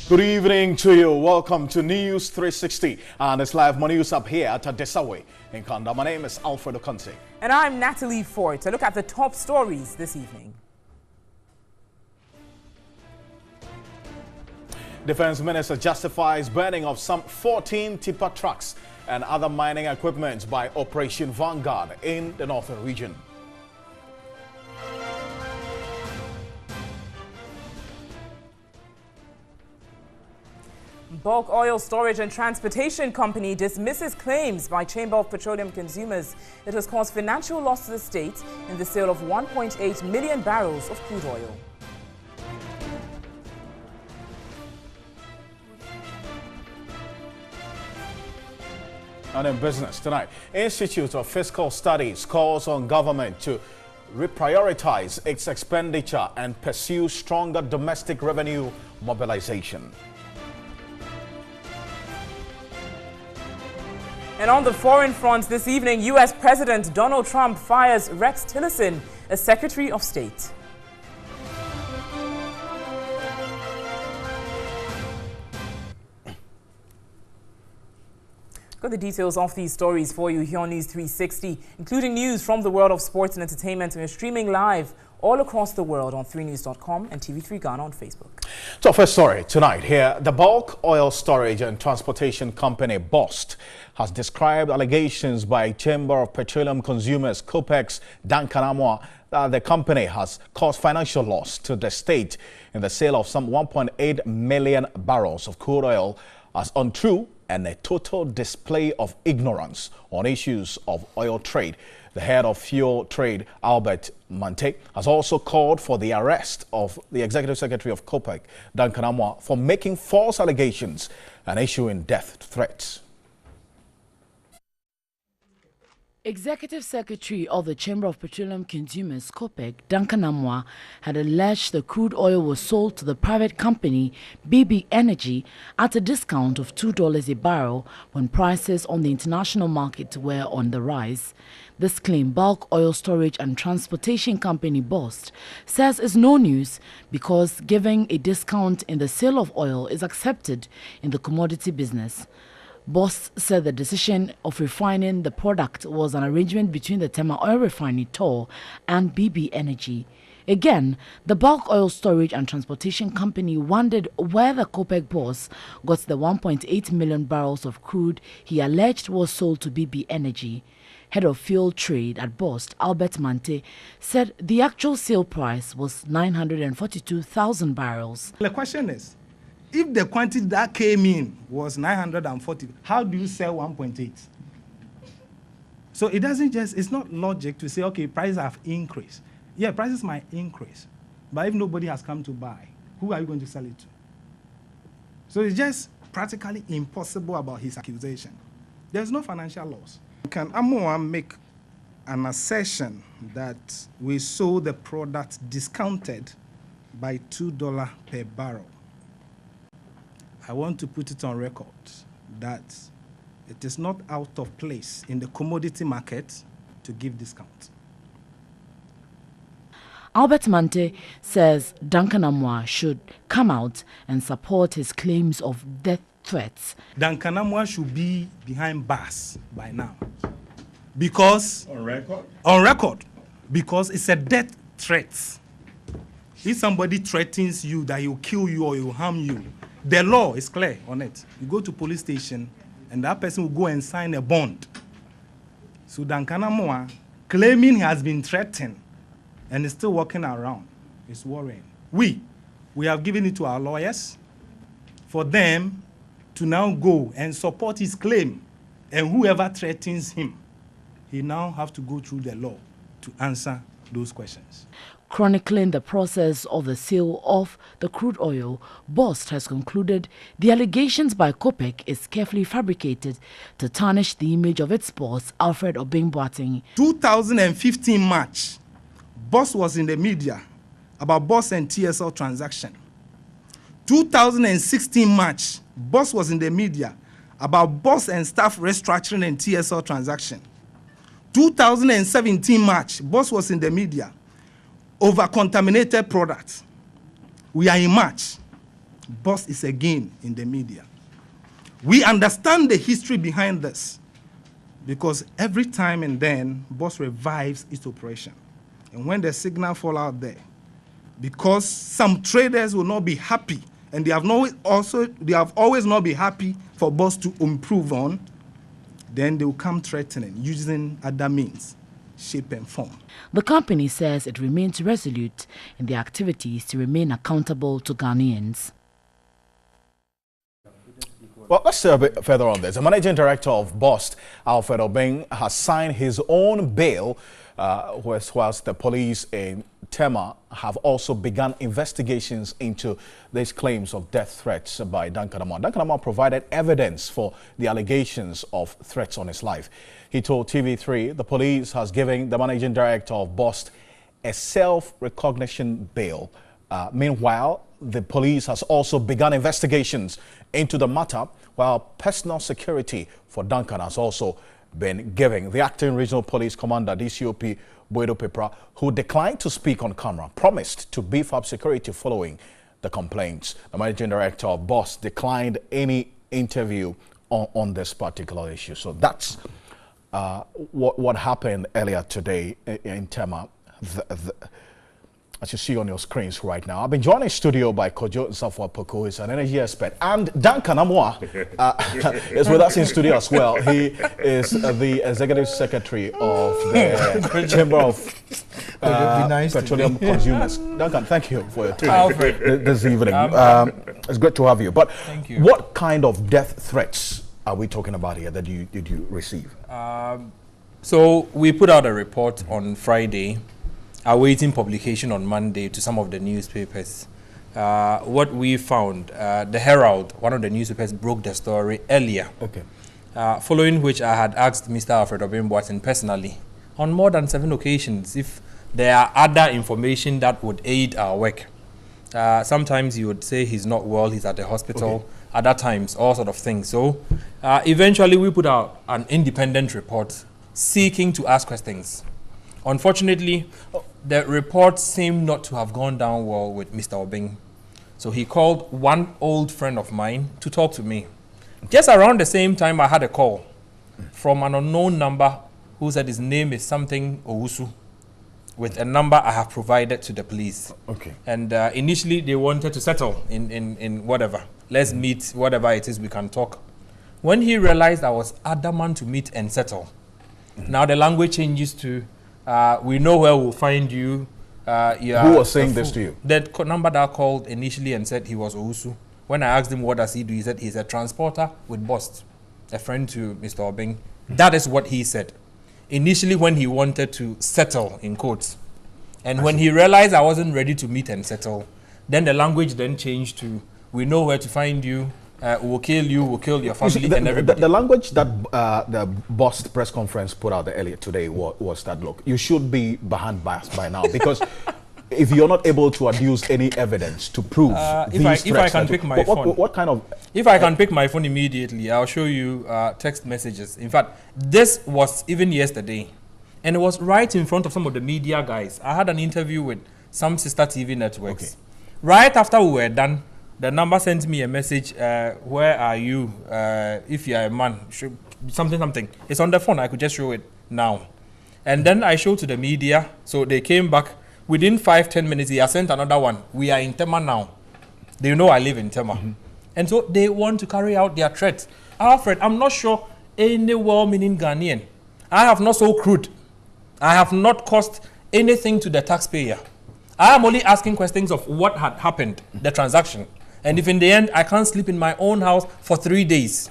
Good evening to you. Welcome to News 360 and it's live money news up here at Desawe in Kanda. My name is Alfredo Conte. And I'm Natalie Ford. To look at the top stories this evening. Defense Minister justifies burning of some 14 tipper trucks and other mining equipment by Operation Vanguard in the northern region. Bulk Oil Storage and Transportation Company dismisses claims by Chamber of Petroleum Consumers it has caused financial loss to the state in the sale of 1.8 million barrels of crude oil. And in business tonight, Institute of Fiscal Studies calls on government to reprioritize its expenditure and pursue stronger domestic revenue mobilization. And on the foreign front this evening, U.S. President Donald Trump fires Rex Tillerson as Secretary of State. Got the details of these stories for you here on News 360, including news from the world of sports and entertainment. And we're streaming live all across the world on 3news.com and TV3 Ghana on Facebook. So first story tonight here, the Bulk Oil Storage and Transportation Company BOST has described allegations by Chamber of Petroleum Consumers COPEX Dankanamwa that the company has caused financial loss to the state in the sale of some 1.8 million barrels of crude oil as untrue and a total display of ignorance on issues of oil trade. The head of fuel trade, Albert Mante, has also called for the arrest of the Executive Secretary of COPEC, Dankanamwa, for making false allegations and issuing death threats. Executive Secretary of the Chamber of Petroleum Consumers, COPEC, Dankanamwa, had alleged the crude oil was sold to the private company BB Energy at a discount of $2 a barrel when prices on the international market were on the rise. This claim, Bulk Oil Storage and Transportation Company BOST says is no news because giving a discount in the sale of oil is accepted in the commodity business. BOST said the decision of refining the product was an arrangement between the Tema Oil Refinery TOR and BB Energy. Again, the Bulk Oil Storage and Transportation Company wondered where the COPEC boss got the 1.8 million barrels of crude he alleged was sold to BB Energy. Head of fuel trade at BOST, Albert Mante, said the actual sale price was 942,000 barrels. The question is, if the quantity that came in was 940, how do you sell 1.8? So it doesn't just, it's not logic to say, okay, prices have increased. Yeah, prices might increase, but if nobody has come to buy, who are you going to sell it to? So it's just practically impossible about his accusation. There's no financial loss. Can Amoa make an assertion that we sold the product discounted by $2 per barrel? I want to put it on record that it is not out of place in the commodity market to give discount. Albert Mante says Dankanamwa should come out and support his claims of death threats. Dankanamwa should be behind bars by now. Because on record? On record. Because it's a death threat. If somebody threatens you that he will kill you or he will harm you, the law is clear on it. You go to police station and that person will go and sign a bond. So Dankanamwa, claiming he has been threatened and is still walking around, is worrying. We have given it to our lawyers for them to now go and support his claim. And whoever threatens him, he now have to go through the law to answer those questions. Chronicling the process of the sale of the crude oil, BOST has concluded the allegations by COPEC is carefully fabricated to tarnish the image of its boss, Alfred Obeng-Boateng. 2015 March, BOST was in the media about BOST and TSL transaction. 2016 March, BOST was in the media about BOST and staff restructuring and TSL transaction. 2017 March, BOST was in the media over contaminated products. We are in March. Boss is again in the media. We understand the history behind this because every time and then, Boss revives its operation. And when the signal fall out there, because some traders will not be happy, and they have always not been happy for Boss to improve on, then they will come threatening using other means, shape and form. The company says it remains resolute in their activities to remain accountable to Ghanaians. Well, let's say a bit further on this. The managing director of Bost, Alfred Obeng, has signed his own bail, whilst the police in Tema have also begun investigations into these claims of death threats by Duncan Amoah. Duncan Amoah provided evidence for the allegations of threats on his life. He told TV3 the police has given the managing director of Bost a self-recognition bail. Meanwhile, the police has also begun investigations into the matter, while personal security for Duncan has also been given. The acting regional police commander, DCOP Boedo Pepra, who declined to speak on camera, promised to beef up security following the complaints. The managing director of Boss declined any interview on this particular issue. So that's what happened earlier today in Tema. As you see on your screens right now, I've been joined in studio by Kojo Nsafwa Poko, who is an energy expert, and Duncan Amoah is with us in studio as well. He is the executive secretary of the Chamber of Petroleum Consumers. Duncan, thank you for your time this evening. It's great to have you. But what kind of death threats are we talking about here that did you receive? So we put out a report on Friday, awaiting publication on Monday to some of the newspapers. What we found, the Herald, one of the newspapers, broke the story earlier. Okay. Following which I had asked Mr. Alfred Obeng personally on more than 7 occasions if there are other information that would aid our work. Sometimes he would say he's not well, he's at the hospital. Okay. Other times, all sort of things. So eventually we put out an independent report seeking to ask questions. Unfortunately, the report seemed not to have gone down well with Mr. Obeng. So he called one old friend of mine to talk to me. Just around the same time, I had a call from an unknown number who said his name is something Owusu, with a number I have provided to the police. Okay. And initially, they wanted to settle in whatever. Let's meet, whatever it is, we can talk. When he realized I was adamant to meet and settle, now the language changes to, we know where we'll find you. Who was saying this to you? The number that called initially and said he was Owusu. When I asked him what does he do, he said he's a transporter with Bost, a friend to Mr. Obeng. That is what he said. Initially when he wanted to settle, in quotes. And when he realized I wasn't ready to meet and settle, then the language then changed to, we know where to find you, we'll kill you, we'll kill your family and everybody. The language that the Bost press conference put out earlier today was that, look, you should be behind bars by now, because if you're not able to adduce any evidence to prove if I can pick my phone. What kind of... If I can pick my phone immediately, I'll show you text messages. In fact, this was even yesterday, and it was right in front of some of the media guys. I had an interview with some sister TV networks. Okay. Right after we were done, the number sent me a message, where are you, if you are a man, something. It's on the phone, I could just show it now. And then I showed to the media, so they came back. Within 5-10 minutes, he has sent another one. We are in Tema now. They know I live in Tema. Mm-hmm. And so they want to carry out their threat. Alfred, I'm not sure any well-meaning Ghanaian. I have not sold crude. I have not cost anything to the taxpayer. I am only asking questions of what had happened, the transaction. And if in the end I can't sleep in my own house for 3 days.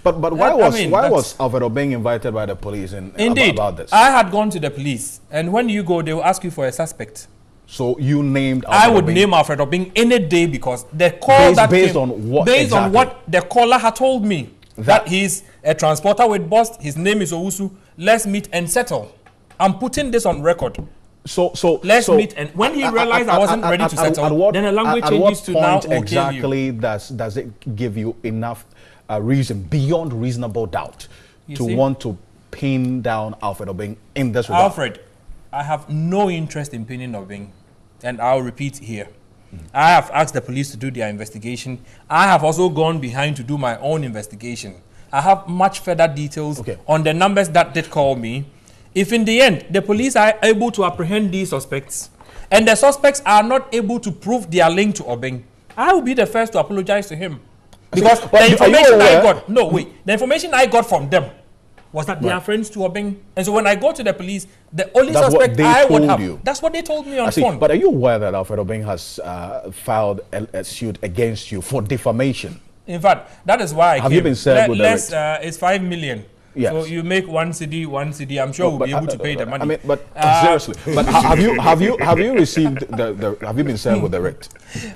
But why was Alfred Obeng invited by the police about this? I had gone to the police, and when you go, they will ask you for a suspect. So you named Alfred I would Obeng. Name Alfred Obeng any day, because the call based on what the caller had told me that he's a transporter with Bost. His name is Owusu. Let's meet and settle. I'm putting this on record. So let's meet, and when he realized I wasn't ready to settle, then the language changes to now. Exactly, does it give you enough reason beyond reasonable doubt to want to pin down Alfred Obeng in this regard? Alfred, I have no interest in pinning Obeng, and I'll repeat here. I have asked the police to do their investigation. I have also gone behind to do my own investigation. I have much further details on the numbers that did call me. If in the end, the police are able to apprehend these suspects, and the suspects are not able to prove their link to Obeng, I will be the first to apologize to him. Because the information I got, the information I got from them was that they are friends to Obeng. And so when I go to the police, the only suspect I would have, that's what they told me on phone. But are you aware that Alfred Obeng has filed a suit against you for defamation? In fact, that is why I have you been served with the writ? It's 5 million. Yes. So you make one CD. I'm sure we'll be able to pay the money. I mean, but seriously, but have you received have you been served with the writ?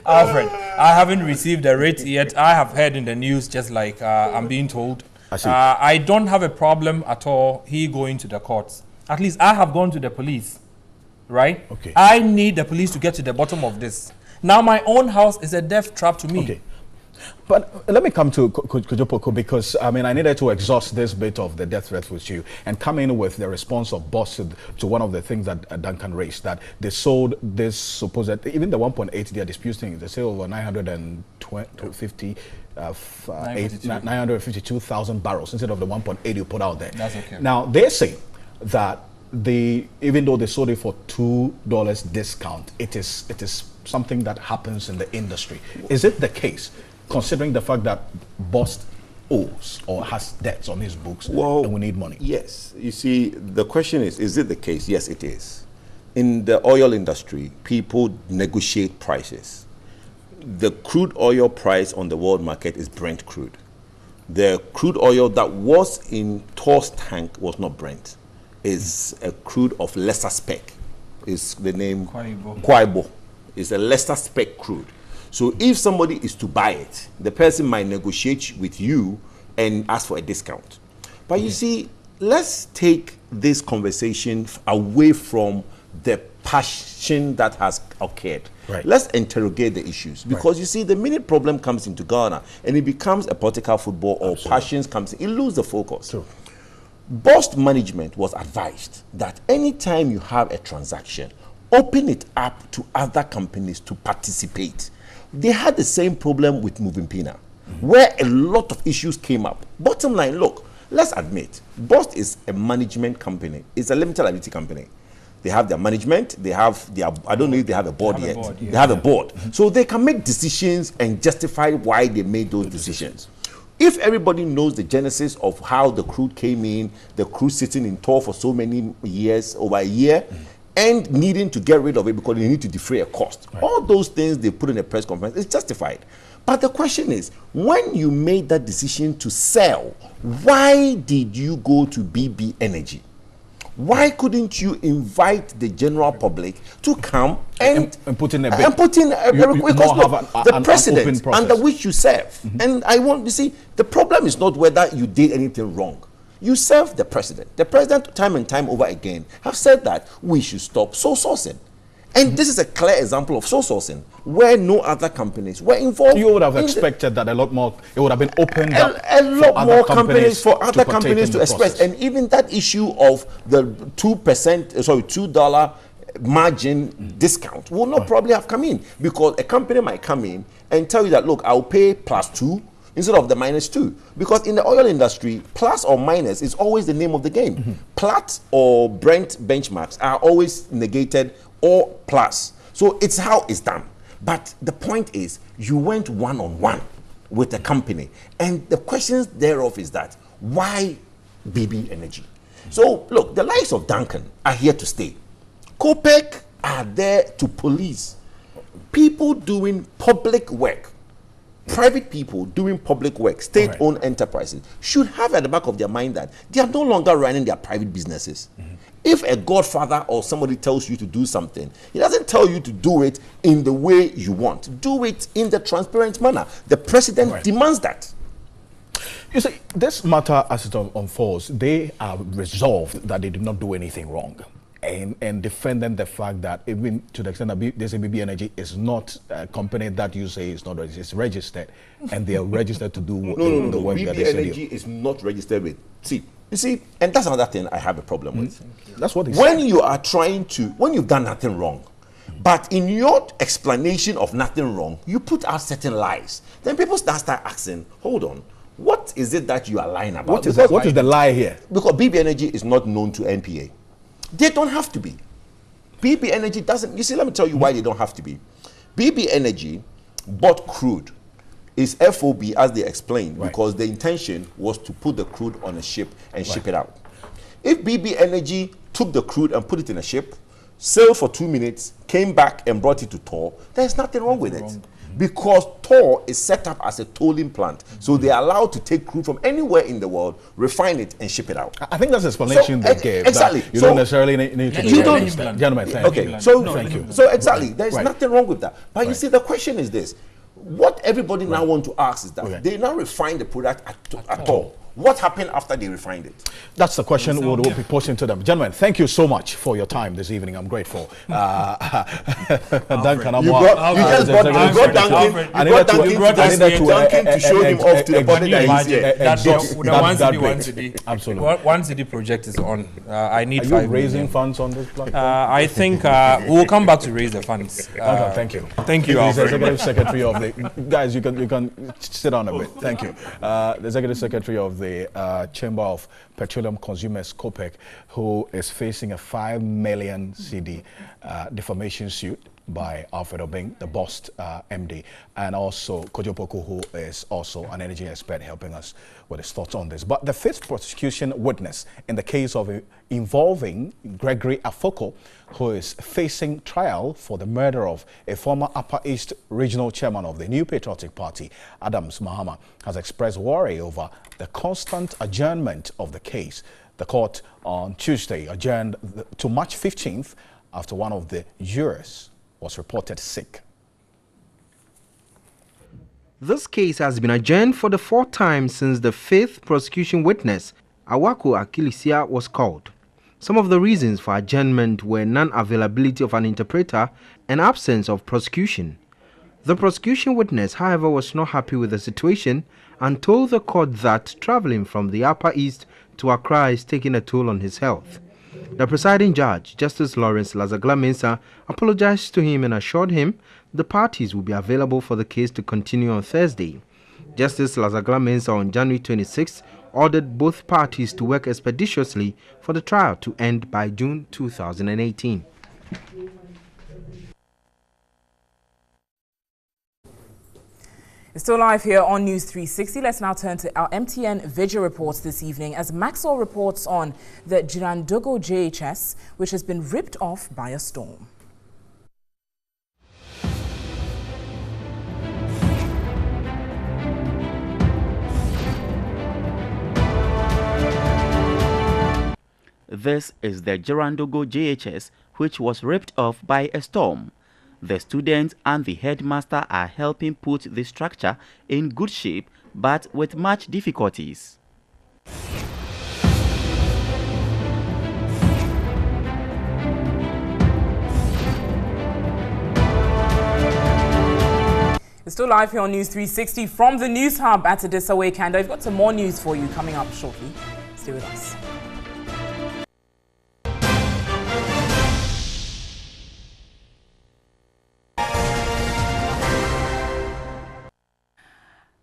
Alfred, I haven't received the writ yet. I have heard in the news, just like I'm being told. I don't have a problem at all he going to the courts. At least I have gone to the police, right? Okay. I need the police to get to the bottom of this. Now my own house is a death trap to me. Okay. But let me come to Kujopoko, because I mean I needed to exhaust this bit of the death threat with you and come in with the response of Boss to one of the things that Duncan raised, that they sold this supposed, even the 1.8 they are disputing, the sale of 952,000 barrels instead of the 1.8 you put out there. That's okay. Now they say that even though they sold it for $2 discount, it is something that happens in the industry. Is it the case, considering the fact that Boss owes or has debts on his books, and we need money? Yes. You see, the question is it the case? Yes, it is. In the oil industry, people negotiate prices. The crude oil price on the world market is Brent crude. The crude oil that was in Thor's tank was not Brent. It's a crude of lesser spec. Is the name Kwaibo. It's a lesser spec crude. So if somebody is to buy it, the person might negotiate with you and ask for a discount. But you see, let's take this conversation away from the passion that has occurred. Right. Let's interrogate the issues, because you see, the minute problem comes into Ghana and it becomes a political football, or passions comes in, it loses the focus. True. Boss management was advised that anytime you have a transaction, open it up to other companies to participate. They had the same problem with Moving Pina, where a lot of issues came up. Bottom line, look, let's admit, Boss is a management company. It's a limited liability company. They have their management, they have their, I don't know if they have a board yet. They have a board. So they can make decisions and justify why they made those decisions. If everybody knows the genesis of how the crude came in, the crude sitting in Thor for so many years, over a year, and needing to get rid of it because they need to defray a cost. All those things they put in a press conference is justified. But the question is, when you made that decision to sell, why did you go to BB Energy? Why couldn't you invite the general public to come and put in a bid? And put in a because look, the precedent under which you serve. And I want to see, the problem is not whether you did anything wrong. You serve the president. The president, time and time over again, have said that we should stop sole sourcing. And this is a clear example of sole sourcing, where no other companies were involved. You would have expected that a lot more, it would have been opened up a lot more companies for other companies to express. And even that issue of the $2 margin discount will not probably have come in, because a company might come in and tell you that, look, I'll pay +2 instead of the -2, because in the oil industry, plus or minus is always the name of the game. Platts or Brent benchmarks are always negated or plus. So it's how it's done. But the point is, you went one-on-one with the company, and the questions thereof is that, why BB Energy? So look, the likes of Duncan are here to stay. COPEC are there to police people doing public work. Private people doing public work, state-owned enterprises, should have at the back of their mind that they are no longer running their private businesses. If a godfather or somebody tells you to do something, he doesn't tell you to do it in the way you want. Do it in the transparent manner. The president demands that. You see, this matter as it unfolds, they are resolved that they did not do anything wrong. And defending the fact that even to the extent that this BB Energy is not a company that you say is not registered, it's registered, and they are registered to do the work that they say. BB Energy is not registered with. You see, and that's another thing I have a problem with. That's what they when you are trying to, when you've done nothing wrong, But in your explanation of nothing wrong, you put out certain lies. Then people start asking, hold on, what is it that you are lying about? What is the lie here? Because BB Energy is not known to NPA. They don't have to be. BB Energy doesn't, you see, let me tell you why they don't have to be. BB Energy bought crude. It's FOB, as they explained, because the intention was to put the crude on a ship and ship it out. If BB Energy took the crude and put it in a ship, sailed for 2 minutes, came back and brought it to Tor, there's nothing wrong with it. Because Tor is set up as a tolling plant. So they are allowed to take crude from anywhere in the world, refine it, and ship it out. I think that's the explanation they gave. Exactly. You don't necessarily need to. You don't. Gentlemen, thank you. Thank you. So exactly, there's nothing wrong with that. But you see, the question is this. What everybody now want to ask is that they now refine the product at all. What happened after they refined it? That's the question we'll be posing to them. Gentlemen, thank you so much for your time this evening. I'm grateful. Duncan, you brought Duncan to show him off to the body that he's here. The One City project is on. I need 5 million. Are you raising funds on this platform? I think we'll come back to raise the funds. Thank you. Thank you, the Executive Secretary of the... Guys, you can sit down a bit. Thank you. The Executive Secretary of the Chamber of Petroleum Consumers, COPEC, who is facing a 5 million CD defamation suit by Alfred Obeng, the Bost MD, and also Kojo Poku, who is also an energy expert, helping us with his thoughts on this. But the fifth prosecution witness in the case of involving Gregory Afoko, who is facing trial for the murder of a former Upper East Regional Chairman of the New Patriotic Party, Adams Mahama, has expressed worry over the constant adjournment of the case. The court on Tuesday adjourned to March 15th after one of the jurors was reported sick. This case has been adjourned for the 4th time since the 5th prosecution witness, Awako Akilisia, was called. Some of the reasons for adjournment were non-availability of an interpreter and absence of prosecution. The prosecution witness, however, was not happy with the situation and told the court that traveling from the Upper East to Accra is taking a toll on his health. The presiding judge, Justice Lawrence Lazagla-Mensah, apologized to him and assured him the parties will be available for the case to continue on Thursday. Justice Lazagla-Mensah on January 26 ordered both parties to work expeditiously for the trial to end by June 2018. It's still live here on News 360. Let's now turn to our MTN Video Reports this evening as Maxwell reports on the Girandogo JHS, which has been ripped off by a storm. This is the Girandogo JHS, which was ripped off by a storm. The students and the headmaster are helping put the structure in good shape, but with much difficulties. It's still live here on News 360 from the News Hub at Adisawe Kanda. We've got some more news for you coming up shortly. Stay with us.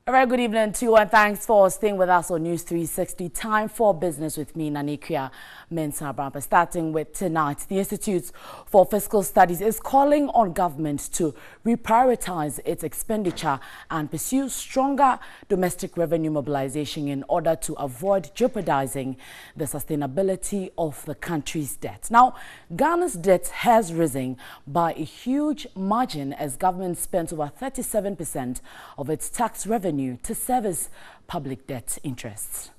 A very good evening to you and thanks for staying with us on News 360. Time for business with me, Nanikria Mensah. Starting with tonight, the Institute for Fiscal Studies is calling on government to reprioritize its expenditure and pursue stronger domestic revenue mobilization in order to avoid jeopardizing the sustainability of the country's debt. Now, Ghana's debt has risen by a huge margin as government spent over 37% of its tax revenue to service public debt interests.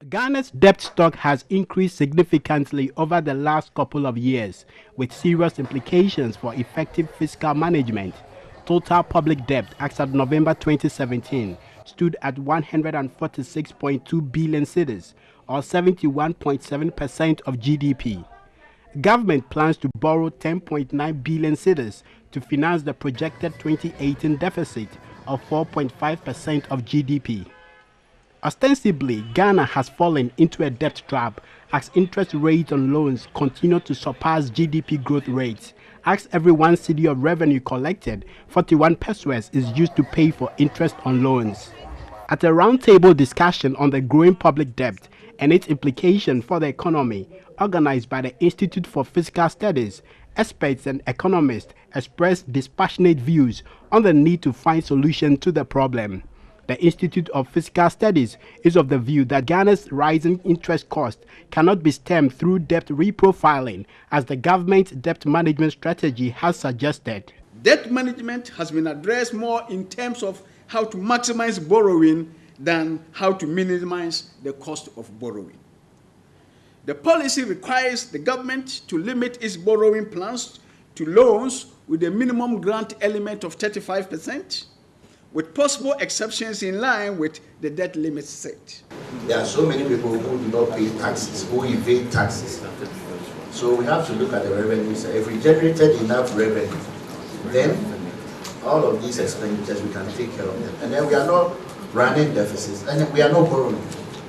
Ghana's debt stock has increased significantly over the last couple of years, with serious implications for effective fiscal management. Total public debt as of November 2017 stood at 146.2 billion cedis, or 71.7% of GDP. Government plans to borrow 10.9 billion cedis to finance the projected 2018 deficit of 4.5% of GDP. Ostensibly, Ghana has fallen into a debt trap as interest rates on loans continue to surpass GDP growth rates. As every 1 cedi of revenue collected, 41 pesos is used to pay for interest on loans. At a roundtable discussion on the growing public debt and its implication for the economy, organized by the Institute for Fiscal Studies, experts and economists expressed dispassionate views on the need to find solutions to the problem. The Institute of Fiscal Studies is of the view that Ghana's rising interest cost cannot be stemmed through debt reprofiling, as the government's debt management strategy has suggested. Debt management has been addressed more in terms of how to maximize borrowing than how to minimize the cost of borrowing. The policy requires the government to limit its borrowing plans to loans with a minimum grant element of 35%, with possible exceptions in line with the debt limits set. There are so many people who do not pay taxes, who evade taxes. So we have to look at the revenues. If we generated enough revenue, then all of these expenditures, we can take care of them. And then we are not running deficits, and we are not borrowing.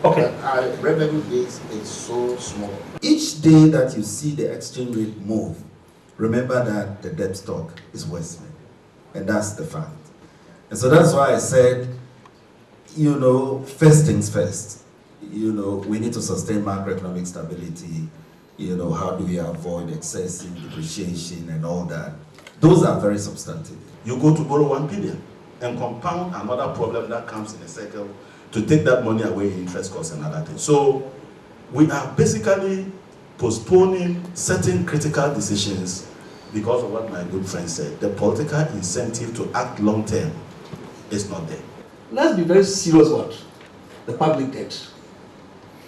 Okay. Our revenue base is so small. Each day that you see the exchange rate move, remember that the debt stock is worsening. And that's the fact. And so that's why I said, first things first. We need to sustain macroeconomic stability. How do we avoid excessive depreciation and all that? Those are very substantive. You go to borrow 1 billion and compound another problem that comes in a cycle to take that money away in interest costs and other things. So we are basically postponing certain critical decisions because of what my good friend said. The political incentive to act long term is not there. Let's be very serious about the public debt.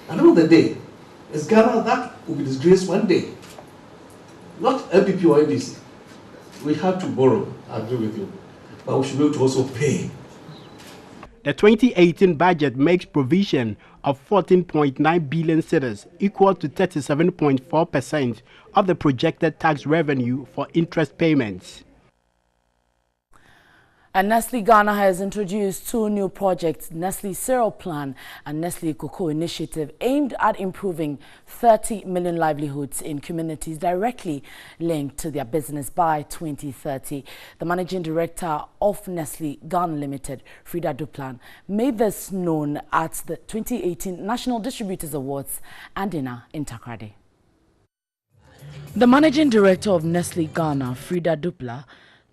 At the end of the day, it's Ghana that will be disgraced one day. Not MPP or NDC. We have to borrow, I agree with you, but we should be able to also pay. The 2018 budget makes provision of 14.9 billion cedis, equal to 37.4% of the projected tax revenue for interest payments. And Nestle Ghana has introduced 2 new projects, Nestle Cereal Plan and Nestle Cocoa Initiative, aimed at improving 30 million livelihoods in communities directly linked to their business by 2030. The managing director of Nestle Ghana Limited, Frida Duplan, made this known at the 2018 National Distributors Awards and in Takoradi. The managing director of Nestle Ghana, Frida Duplan,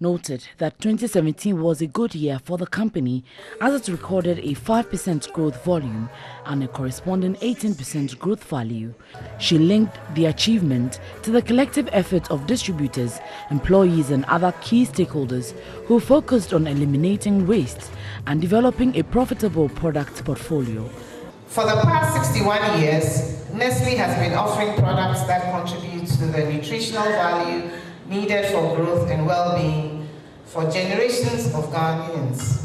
noted that 2017 was a good year for the company as it recorded a 5% growth volume and a corresponding 18% growth value. She linked the achievement to the collective effort of distributors, employees and other key stakeholders who focused on eliminating waste and developing a profitable product portfolio. For the past 61 years, Nestle has been offering products that contribute to the nutritional value needed for growth and well-being for generations of Ghanaians,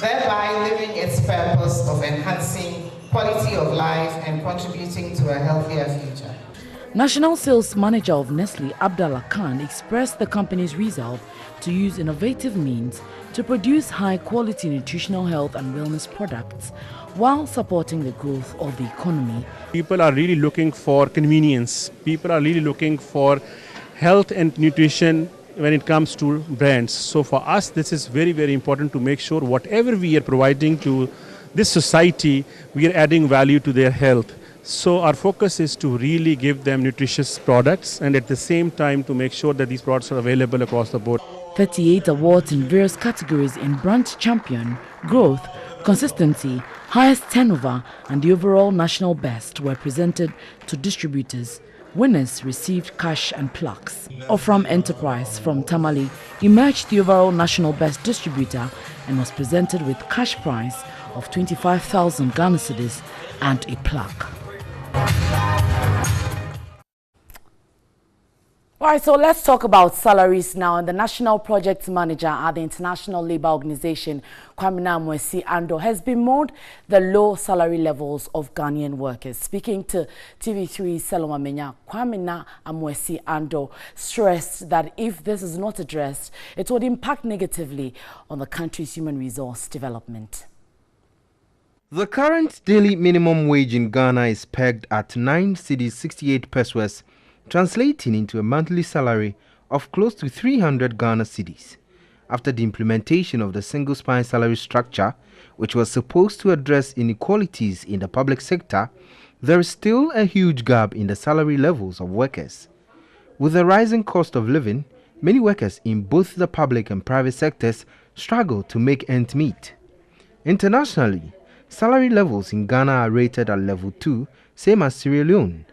thereby living its purpose of enhancing quality of life and contributing to a healthier future. National Sales Manager of Nestle, Abdallah Khan, expressed the company's resolve to use innovative means to produce high-quality nutritional health and wellness products while supporting the growth of the economy. People are really looking for convenience. People are really looking for health and nutrition when it comes to brands. So for us, this is very, very important to make sure whatever we are providing to this society, we are adding value to their health. So our focus is to really give them nutritious products and at the same time to make sure that these products are available across the board. 38 awards in various categories in brand champion, growth, consistency, highest turnover and the overall national best were presented to distributors. Winners received cash and plaques. Ofram Enterprise from Tamale emerged the overall national best distributor and was presented with cash prize of 25,000 Ghana cedis and a plaque. All right, so let's talk about salaries now. And the National Project Manager at the International Labour Organization, Kwamina Amwesi Ando, has bemoaned the low salary levels of Ghanaian workers. Speaking to TV3 Seloma Menya, Kwamina Amwesi Ando stressed that if this is not addressed, it would impact negatively on the country's human resource development. The current daily minimum wage in Ghana is pegged at 9 cedis 68 pesos, translating into a monthly salary of close to 300 Ghana cedis. After the implementation of the single spine salary structure, which was supposed to address inequalities in the public sector, there is still a huge gap in the salary levels of workers. With the rising cost of living, many workers in both the public and private sectors struggle to make ends meet. Internationally, salary levels in Ghana are rated at level 2, same as Sierra Leone,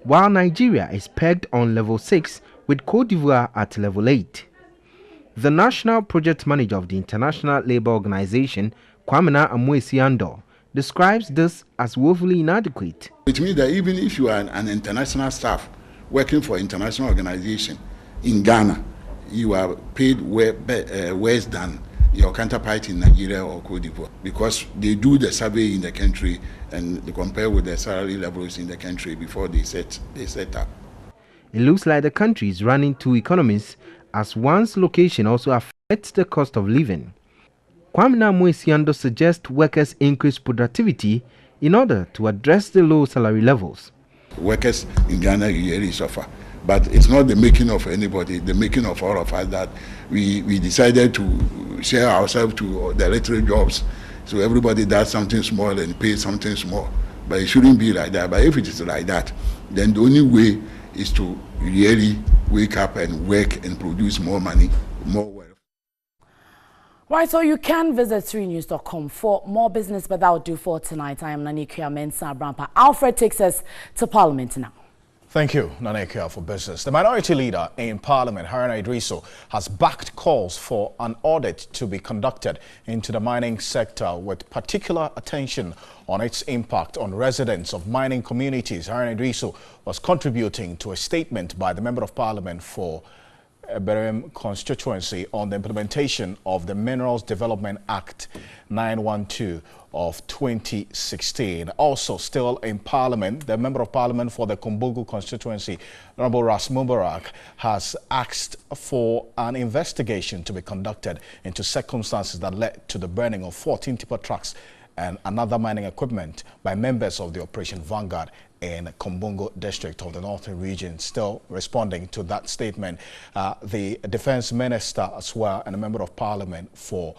while Nigeria is pegged on level 6 with Cote d'Ivoire at level 8. The National Project Manager of the International Labour Organization, Kwamina Amoesiando, describes this as woefully inadequate. It means that even if you are an international staff working for an international organization in Ghana, you are paid worse than your counterpart in Nigeria or Cote d'Ivoire, because they do the survey in the country and they compare with the salary levels in the country before they set up. It looks like the country is running two economies, as one's location also affects the cost of living. Kwamina Amoesiando suggests workers increase productivity in order to address the low salary levels. Workers in Ghana really suffer, but it's not the making of anybody, the making of all of us, that we decided to share ourselves to the electoral jobs, so everybody does something small and pays something small. But it shouldn't be like that. But if it is like that, then the only way is to really wake up and work and produce more money, more wealth. Right, so you can visit 3news.com for more business, but that will do for tonight. I am Nanekia Mensah Brampa. Alfred takes us to Parliament now. Thank you, Nanekia, for business. The minority leader in Parliament, Haruna Idrisu, has backed calls for an audit to be conducted into the mining sector with particular attention on its impact on residents of mining communities. Haruna Idrisu was contributing to a statement by the Member of Parliament for Berem constituency on the implementation of the Minerals Development Act 912 of 2016. Also still in Parliament, the Member of Parliament for the Kumbungu constituency, Honorable Ras Mubarak, has asked for an investigation to be conducted into circumstances that led to the burning of 14 tipper trucks and another mining equipment by members of the Operation Vanguard in Kumbungu district of the Northern region. Still responding to that statement, the Defense Minister as well and a Member of Parliament for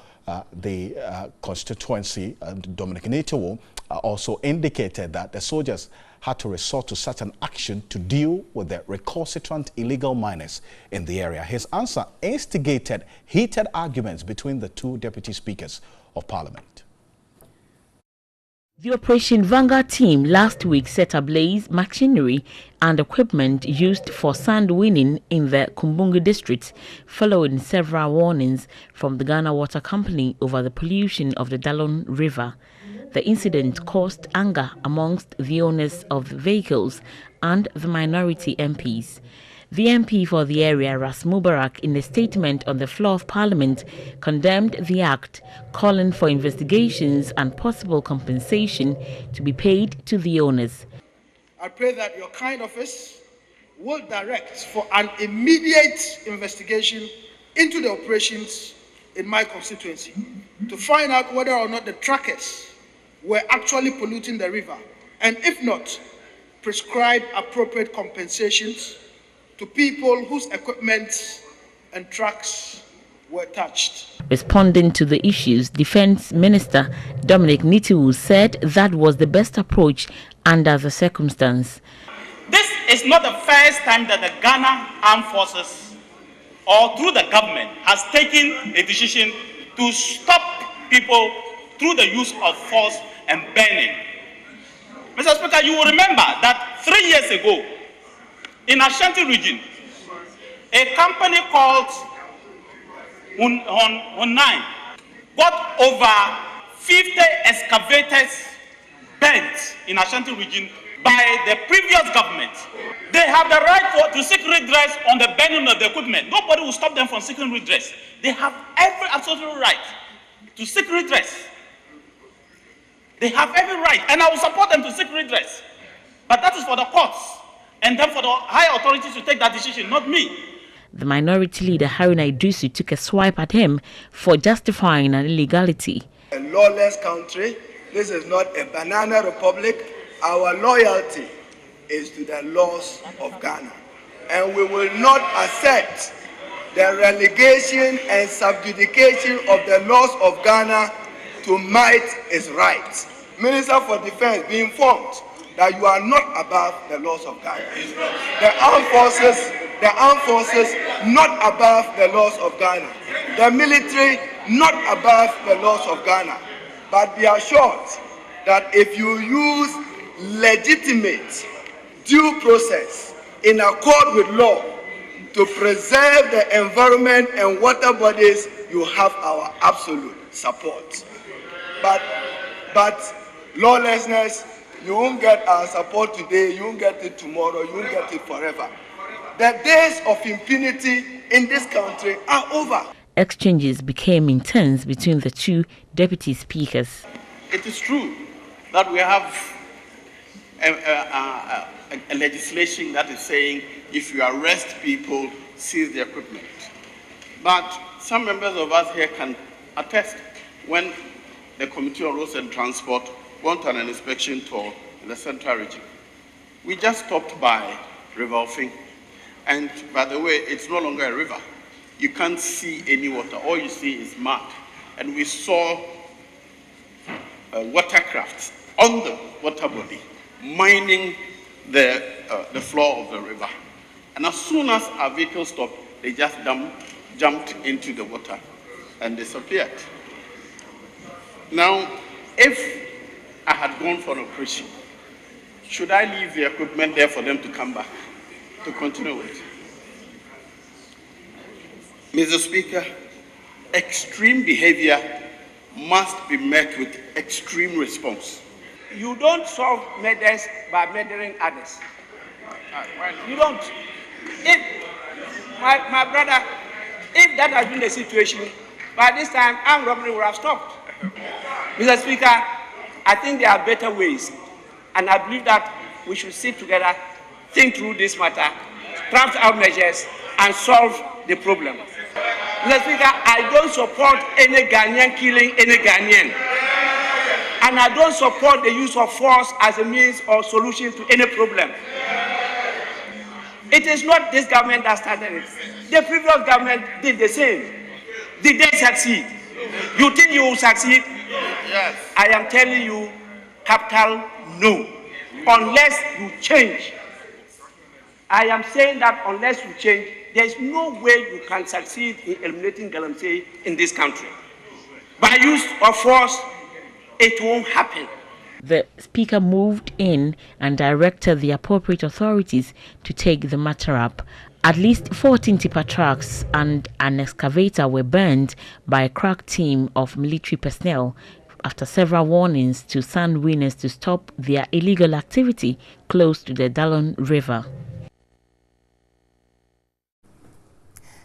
the constituency, Dominic Nitiwo, also indicated that the soldiers had to resort to such an action to deal with the recalcitrant illegal miners in the area. His answer instigated heated arguments between the two deputy speakers of Parliament. The Operation Vanguard team last week set ablaze machinery and equipment used for sand winning in the Kumbungu district, following several warnings from the Ghana Water Company over the pollution of the Dalon River. The incident caused anger amongst the owners of the vehicles and the minority MPs. The MP for the area, Ras Mubarak, in a statement on the floor of Parliament, condemned the act, calling for investigations and possible compensation to be paid to the owners. I pray that your kind office will direct for an immediate investigation into the operations in my constituency to find out whether or not the truckers were actually polluting the river, and if not, prescribe appropriate compensations to people whose equipment and trucks were touched. Responding to the issues, Defense Minister Dominic Nitiwu said that was the best approach under the circumstance. This is not the first time that the Ghana Armed Forces or through the government has taken a decision to stop people through the use of force and burning. Mr. Speaker, you will remember that 3 years ago, in Ashanti region, a company called Hun9 got over 50 excavators burnt in Ashanti region by the previous government. They have the right to seek redress on the burning of the equipment. Nobody will stop them from seeking redress. They have every absolute right to seek redress. They have every right, and I will support them to seek redress. But that is for the courts and then for the higher authorities to take that decision, not me. The minority leader, Haruna Idrisu, took a swipe at him for justifying an illegality. A lawless country This is not a banana republic. Our loyalty is to the laws of Ghana. And we will not accept the relegation and subjudication of the laws of Ghana to might is right. Minister for Defense, be informed that you are not above the laws of Ghana. The armed forces, not above the laws of Ghana. The military, not above the laws of Ghana. But be assured that if you use legitimate due process in accord with law to preserve the environment and water bodies, you have our absolute support. But lawlessness, you won't get our support today, you won't get it tomorrow, you won't get it forever. The days of impunity in this country are over. Exchanges became intense between the two deputy speakers. It is true that we have a legislation that is saying if you arrest people, seize the equipment. But some members of us here can attest when the Committee on Roads and Transport went on an inspection tour in the central region. We just stopped by River Ofing, and by the way, it's no longer a river. You can't see any water. All you see is mud. And we saw watercrafts on the water body mining the floor of the river. And as soon as our vehicle stopped, they just jumped into the water and disappeared. Now, if I had gone for an operation, should I leave the equipment there for them to come back to continue with? Mr. Speaker, extreme behavior must be met with extreme response. You don't solve murders by murdering others. You don't. If, my brother, if that had been the situation, by this time, armed robbery would have stopped. Mr. Speaker, I think there are better ways, and I believe that we should sit together, think through this matter, craft out measures, and solve the problem. Mr. Speaker, I don't support any Ghanaian killing any Ghanaian. And I don't support the use of force as a means or solution to any problem. It is not this government that started it. The previous government did the same. Did they succeed? You think you will succeed? Yes. I am telling you, capital no. Unless you change. I am saying that unless you change, there is no way you can succeed in eliminating galamsey in this country. By use of force, it won't happen. The speaker moved in and directed the appropriate authorities to take the matter up. At least 14 tipper trucks and an excavator were burned by a crack team of military personnel after several warnings to sand winners to stop their illegal activity close to the Dallon River.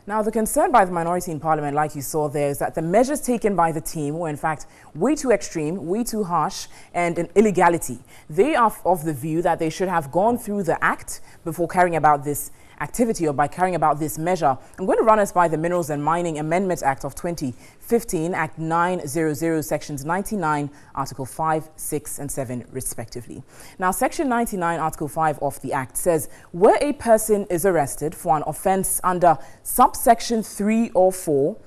Now, the concern by the minority in Parliament, like you saw there, is that the measures taken by the team were in fact way too extreme, way too harsh, and an illegality. They are of the view that they should have gone through the Act before carrying about this activity or by carrying about this measure. I'm going to run us by the Minerals and Mining Amendment Act of 2015, Act 900, Sections 99, Article 5, 6, and 7, respectively. Now, Section 99, Article 5 of the Act says, where a person is arrested for an offence under subsection 3 or 4,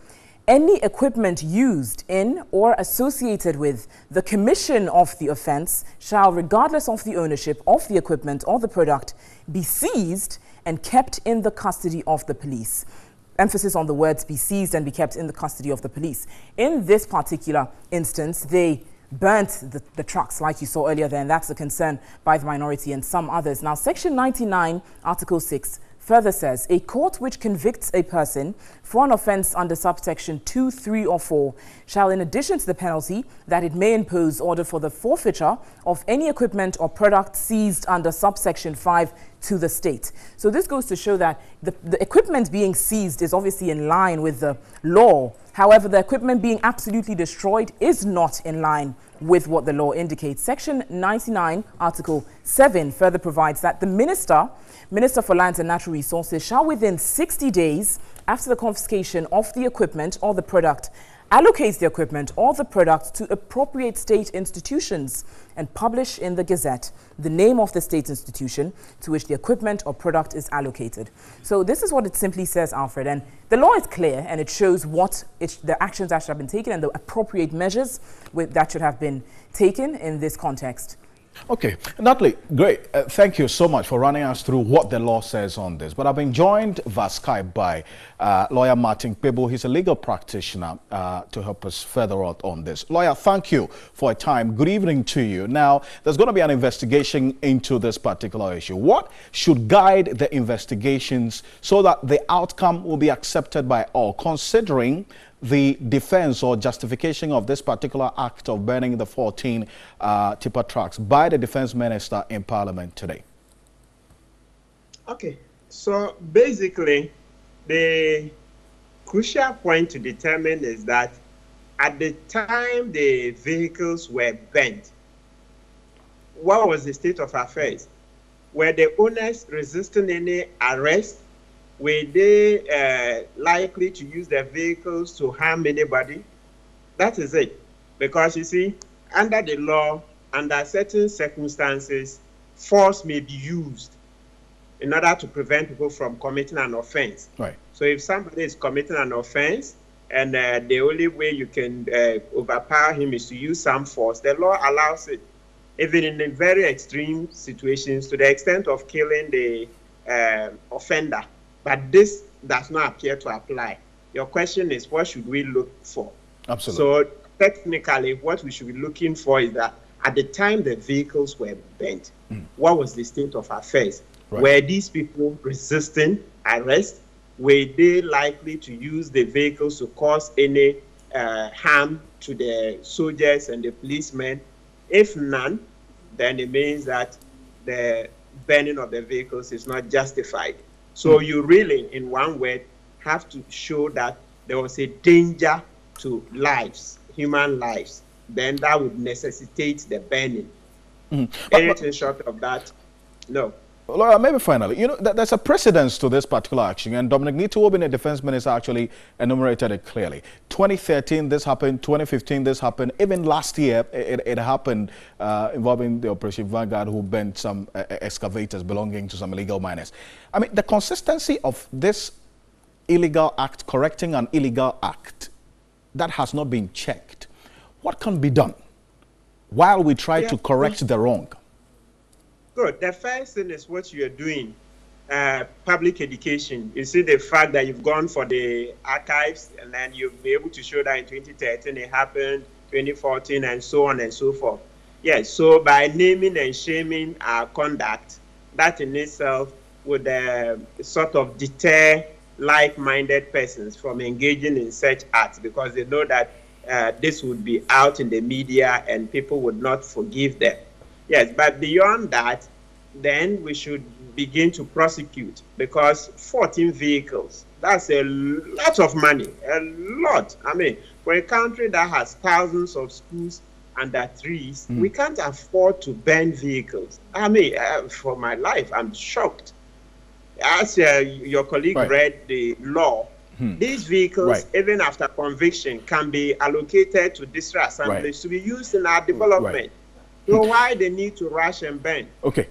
any equipment used in or associated with the commission of the offence shall, regardless of the ownership of the equipment or the product, be seized and kept in the custody of the police. Emphasis on the words be seized and be kept in the custody of the police. In this particular instance, they burnt the trucks, like you saw earlier there, and that's a concern by the minority and some others. Now, Section 99, Article 6, further says, a court which convicts a person for an offence under subsection 2, 3, or 4 shall, in addition to the penalty that it may impose, order for the forfeiture of any equipment or product seized under subsection 5 to the state. So this goes to show that the equipment being seized is obviously in line with the law. However, the equipment being absolutely destroyed is not in line with what the law indicates. Section 99, Article 7 further provides that the Minister for Lands and Natural Resources shall, within 60 days after the confiscation of the equipment or the product allocates the equipment or the product to appropriate state institutions and publish in the Gazette the name of the state institution to which the equipment or product is allocated. So this is what it simply says, Alfred, and the law is clear and it shows what the actions that should have been taken and the appropriate measures that should have been taken in this context. Okay, Natalie, great. Thank you so much for running us through what the law says on this. But I've been joined via Skype by lawyer Martin Pebo. He's a legal practitioner to help us further out on this. Lawyer, thank you for your time. Good evening to you. Now, there's going to be an investigation into this particular issue. What should guide the investigations so that the outcome will be accepted by all, considering the defense or justification of this particular act of burning the 14 tipper trucks by the defense minister in Parliament today? Okay, so basically the crucial point to determine is that at the time the vehicles were burnt, what was the state of affairs? Were the owners resisting any arrest? Were they likely to use their vehicles to harm anybody? That is it. Because you see, under the law, under certain circumstances, force may be used in order to prevent people from committing an offense. Right. So if somebody is committing an offense and the only way you can overpower him is to use some force, the law allows it, even in the very extreme situations, to the extent of killing the offender. But this does not appear to apply. Your question is, what should we look for? Absolutely. So technically, what we should be looking for is that at the time the vehicles were burnt, what was the state of affairs? Right. Were these people resisting arrest? Were they likely to use the vehicles to cause any harm to the soldiers and the policemen? If none, then it means that the burning of the vehicles is not justified. So you really, in one word, have to show that there was a danger to lives, human lives. Then that would necessitate the burning. Anything short of that, no. Laura, maybe finally, you know, there's a precedence to this particular action, and Dominic Nito, the defense minister, actually enumerated it clearly. 2013, this happened. 2015, this happened. Even last year, it happened involving the Operation Vanguard, who burnt some excavators belonging to some illegal miners. I mean, the consistency of this illegal act, correcting an illegal act that has not been checked, what can be done while we try to correct the wrong? Good. The first thing is what you are doing, public education. You see the fact that you've gone for the archives, and then you'll be able to show that in 2013 it happened, 2014, and so on and so forth. Yes, so by naming and shaming our conduct, that in itself would sort of deter like-minded persons from engaging in such acts, because they know that this would be out in the media and people would not forgive them. Yes, but beyond that, then we should begin to prosecute, because 14 vehicles, that's a lot of money, a lot. I mean, for a country that has thousands of schools under trees, we can't afford to burn vehicles. I mean, for my life, I'm shocked. As your colleague read the law, these vehicles, even after conviction, can be allocated to district assemblies to be used in our development. So why the need to rush and burn? Okay.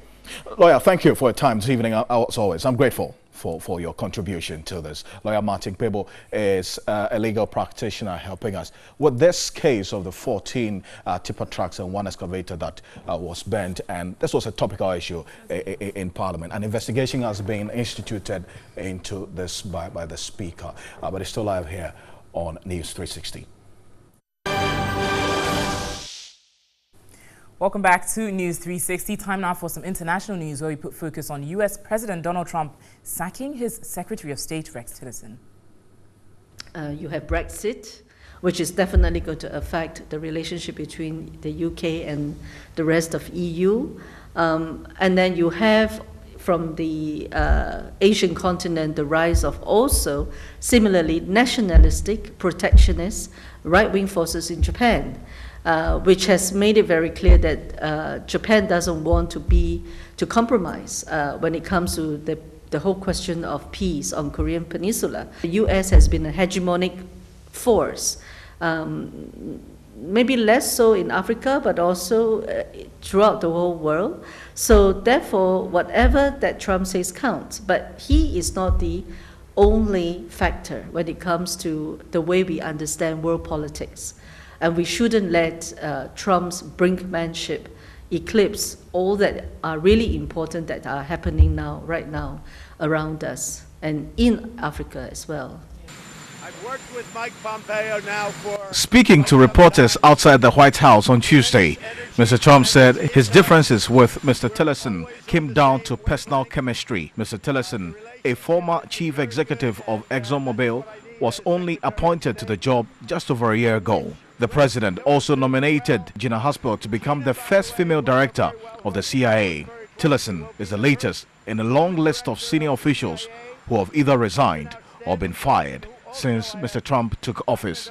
Lawyer, thank you for your time this evening. As always, I'm grateful for your contribution to this. Lawyer Martin Pebo is a legal practitioner helping us with this case of the 14 tipper trucks and one excavator that was burnt. And this was a topical issue in Parliament. An investigation has been instituted into this by the Speaker. But it's still live here on News 360. Welcome back to News 360. Time now for some international news, where we put focus on U.S. President Donald Trump sacking his Secretary of State, Rex Tillerson. You have Brexit, which is definitely going to affect the relationship between the UK and the rest of EU. And then you have from the Asian continent the rise of also similarly nationalistic, protectionist, right-wing forces in Japan. Which has made it very clear that Japan doesn't want to compromise when it comes to the whole question of peace on Korean Peninsula. The U.S. has been a hegemonic force maybe less so in Africa, but also throughout the whole world. So therefore, whatever that Trump says counts. But he is not the only factor when it comes to the way we understand world politics. And we shouldn't let Trump's brinkmanship eclipse all that are really important that are happening now, right now, around us and in Africa as well. I've worked with Mike Pompeo now for... Speaking to reporters outside the White House on Tuesday, Mr. Trump said his differences with Mr. Tillerson came down to personal chemistry. Mr. Tillerson, a former chief executive of ExxonMobil, was only appointed to the job just over a year ago. The president also nominated Gina Haspel to become the first female director of the CIA. Tillerson is the latest in a long list of senior officials who have either resigned or been fired since Mr. Trump took office.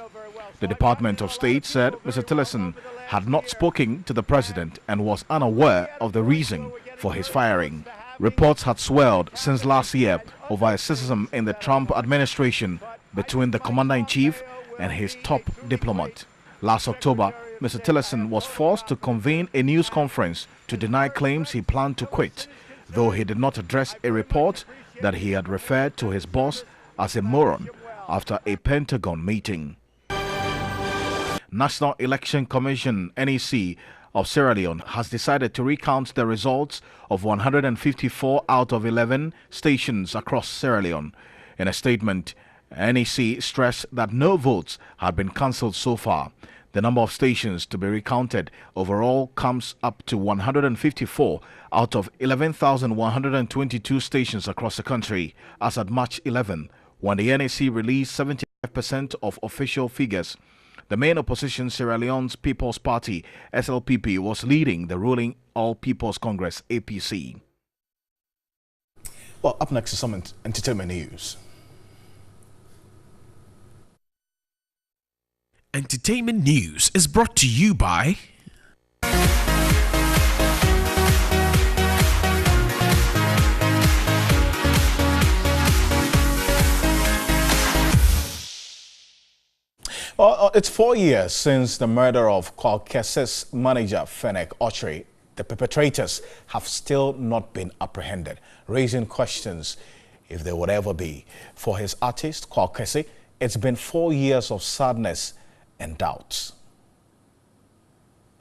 The Department of State said Mr. Tillerson had not spoken to the president and was unaware of the reason for his firing. Reports had swelled since last year over a schism in the Trump administration between the commander-in-chief and his top diplomat. Last October, Mr. Tillerson was forced to convene a news conference to deny claims he planned to quit, though he did not address a report that he had referred to his boss as a moron after a Pentagon meeting. National Election Commission (NEC) of Sierra Leone has decided to recount the results of 154 out of 11 stations across Sierra Leone. In a statement, NEC stressed that no votes had been cancelled so far. The number of stations to be recounted overall comes up to 154 out of 11,122 stations across the country as at March 11, when the NEC released 75% of official figures. The main opposition, Sierra Leone's People's Party, SLPP, was leading the ruling All People's Congress, APC. Well, up next is some entertainment news. Entertainment news is brought to you by Well, it's 4 years since the murder of Kwalkese's manager, Fennec Ochre. The perpetrators have still not been apprehended, raising questions if there would ever be. For his artist, Kwalkese, it's been 4 years of sadness and doubts.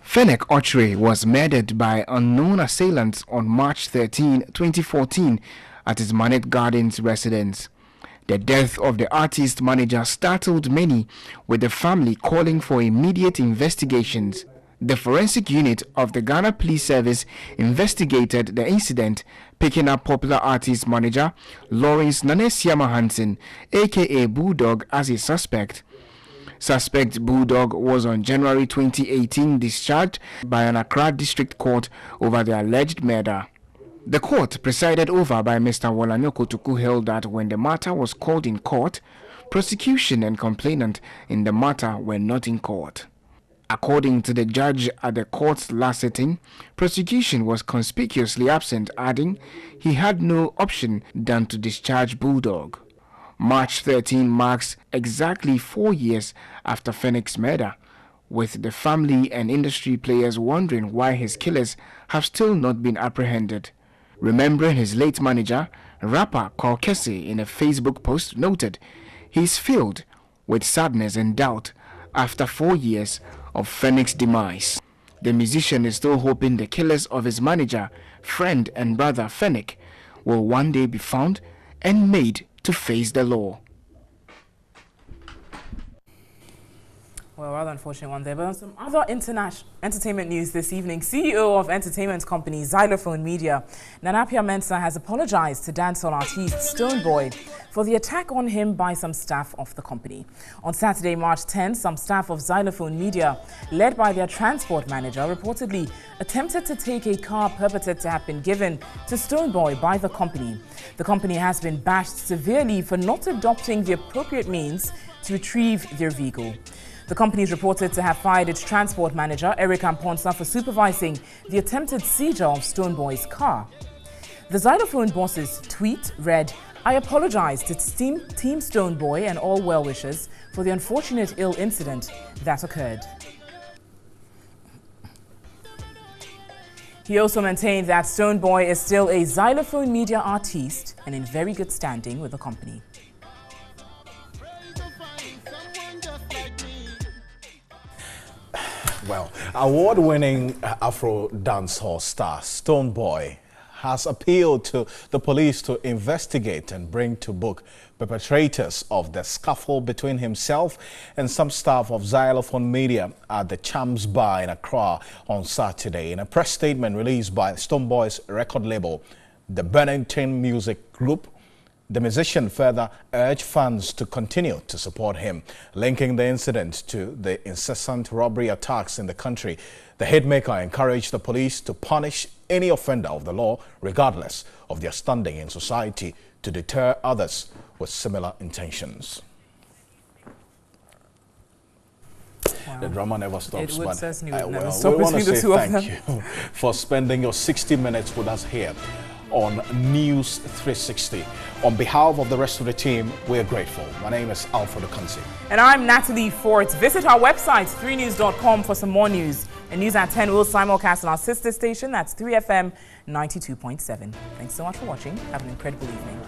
Fennec Ochre was murdered by unknown assailants on March 13, 2014 at his Manet Gardens residence. The death of the artist manager startled many, with the family calling for immediate investigations. The forensic unit of the Ghana Police Service investigated the incident, picking up popular artist manager Lawrence Nanesiama Hansen, aka Bulldog, as a suspect. Suspect Bulldog was on January 2018 discharged by an Accra District Court over the alleged murder. The court, presided over by Mr. Wolanyoko Tuku, held that when the matter was called in court, prosecution and complainant in the matter were not in court. According to the judge at the court's last sitting, prosecution was conspicuously absent, adding he had no option than to discharge Bulldog. March 13 marks exactly 4 years after Fennec's murder, with the family and industry players wondering why his killers have still not been apprehended. Remembering his late manager, rapper Kwalkese, in a Facebook post noted, he is filled with sadness and doubt after 4 years of Fennec's demise. The musician is still hoping the killers of his manager, friend and brother Fennec will one day be found and made to face the law. Well, rather unfortunate one there. But on some other international entertainment news this evening, CEO of entertainment company Xylophone Media, Nanapia Mensah, has apologized to dancehall artist Stonebwoy for the attack on him by some staff of the company. On Saturday, March 10, some staff of Xylophone Media, led by their transport manager, reportedly attempted to take a car purported to have been given to Stonebwoy by the company. The company has been bashed severely for not adopting the appropriate means to retrieve their vehicle. The company is reported to have fired its transport manager, Eric Amponsa, for supervising the attempted seizure of Stonebwoy's car. The Xylophone boss's tweet read, I apologize to Team Stoneboy and all well-wishers for the unfortunate ill incident that occurred. He also maintained that Stoneboy is still a xylophone media artiste and in very good standing with the company. Well, award-winning Afro dancehall star Stoneboy has appealed to the police to investigate and bring to book perpetrators of the scuffle between himself and some staff of Xylophone Media at the Champs Bar in Accra on Saturday. In a press statement released by Stoneboy's record label, the Bennington Music Group, the musician further urged fans to continue to support him, linking the incident to the incessant robbery attacks in the country. The hitmaker encouraged the police to punish any offender of the law, regardless of their standing in society, to deter others with similar intentions. Wow. The drama never stops. It would certainly never well, stop between the two of them. Thank you for spending your 60 minutes with us here on News 360. On behalf of the rest of the team, we're grateful. My name is Alfred Okansi. And I'm Natalie Fort. Visit our website, 3news.com, for some more news. And News at 10 will simulcast on our sister station, that's 3FM 92.7. Thanks so much for watching. Have an incredible evening.